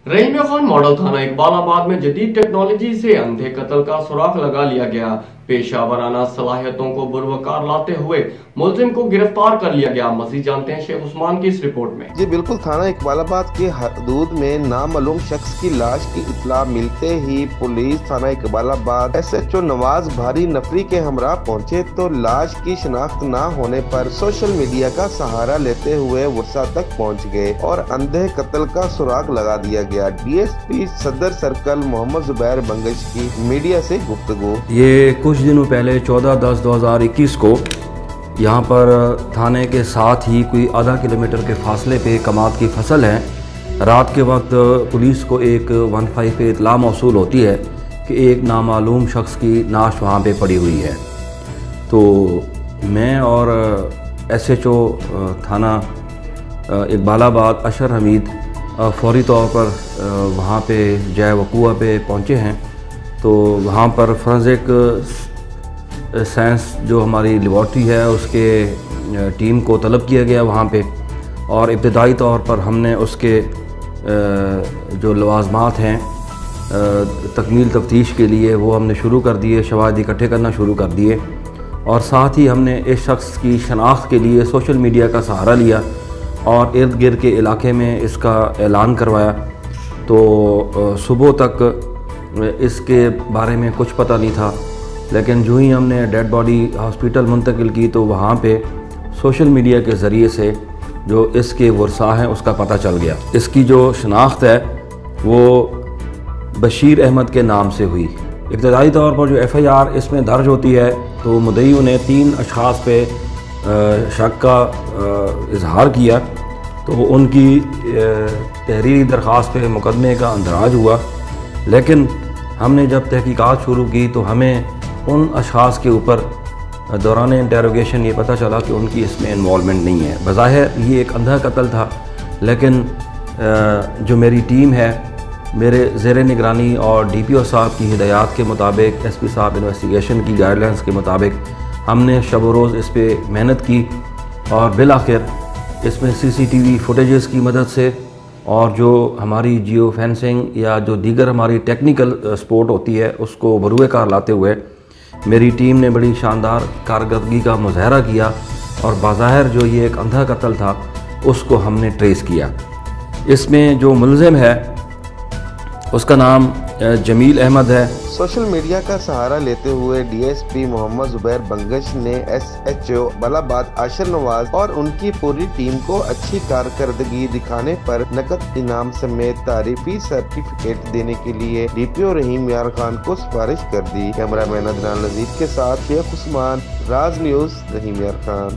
रहीम Khan model थाना इकबालाबाद में जदीद टेक्नोलॉजी से अंधे कत्ल का सुराग लगा लिया गया। पेशावराना सलाहियतों को बुरवकार लाते हुए मुलजिम को गिरफ्तार कर लिया गया। मजीद जानते हैं शेख उस्मान की इस रिपोर्ट में। जी बिल्कुल, थाना इकबालाबाद के हदूद में नामालूम शख्स की लाश की इत्तला मिलते ही पुलिस थाना इकबालाबाद SHO नवाज भारी नफरी के हमरा पहुंचे तो लाश की शिनाख्त न होने पर सोशल मीडिया का सहारा लेते हुए वर्षा तक पहुंच गए और अंधे कत्ल का सुराग लगा दिया गया। DSP सदर सर्कल मोहम्मद जुबैर बंगश की मीडिया से गुफ्तगू। ये कुछ दिनों पहले 14/10/2021 को यहाँ पर थाने के साथ ही कोई आधा किलोमीटर के फासले पे कमाद की फसल है। रात के वक्त पुलिस को एक 15 पे इत्तला मौसूल होती है कि एक नामालूम शख्स की नाश वहाँ पे पड़ी हुई है। तो मैं और SHO थाना इकबालाबाद अशर हमीद फौरी तौर पर वहाँ पे जय वक़ूआ पे पहुँचे हैं। तो वहाँ पर फोरेंसिक साइंस जो हमारी लेबॉर्ट्री है उसके टीम को तलब किया गया वहाँ पे, और इब्तदाई तौर पर हमने उसके जो लवाज़मात हैं तकमील तफ्तीश के लिए वो हमने शुरू कर दिए, शवाहिद इकट्ठे करना शुरू कर दिए, और साथ ही हमने इस शख्स की शनाख्त के लिए सोशल मीडिया का सहारा लिया और इर्द गिर्द के इलाके में इसका ऐलान करवाया। तो सुबह तक इसके बारे में कुछ पता नहीं था, लेकिन जो ही हमने डेड बॉडी हॉस्पिटल मुंतकिल की तो वहाँ पे सोशल मीडिया के ज़रिए से जो इसके वर्सा हैं उसका पता चल गया। इसकी जो शनाख्त है वो बशीर अहमद के नाम से हुई। इब्तदाई तौर पर जो FIR इसमें दर्ज होती है तो मुद्दई ने 3 अशख़ास पे शक का इजहार किया, तो उनकी तहरीरी दरख्वास्त पे मुकदमे का अंदराज हुआ। लेकिन हमने जब तहकीकात शुरू की तो हमें उन अशख़ास के ऊपर दौरान इंटेरोगेशन ये पता चला कि उनकी इसमें इन्वॉल्वमेंट नहीं है। बज़ाहिर ये एक अंधा कत्ल था, लेकिन जो मेरी टीम है मेरे ज़ेर निगरानी और DPO साहब की हिदायत के मुताबिक, SP साहब इन्वेस्टिगेशन की गाइडलाइंस के मुताबिक हमने शब रोज़ इस पर मेहनत की और बिलाखिर इसमें CCTV फुटेजेस की मदद से और जो हमारी जियो फेंसिंग या जो दीगर हमारी टेक्निकल सपोर्ट होती है उसको बरूए कार लाते हुए मेरी टीम ने बड़ी शानदार कारकर्दगी का मुज़ाहरा किया और बाज़ाहिर जो ये एक अंधा कत्ल था उसको हमने ट्रेस किया। इसमें जो मुलज़िम है उसका नाम जमील अहमद है। सोशल मीडिया का सहारा लेते हुए DSP मोहम्मद जुबैर बंगश ने SHO इकबालाबाद आशर नवाज और उनकी पूरी टीम को अच्छी कारकर्दगी दिखाने पर नकद इनाम समेत तारीफी सर्टिफिकेट देने के लिए DPO रहीम यार खान को सिफारिश कर दी। कैमरामैन अदनान नजीर के साथ शेख उस्मान, राज न्यूज़, रहीम यार खान।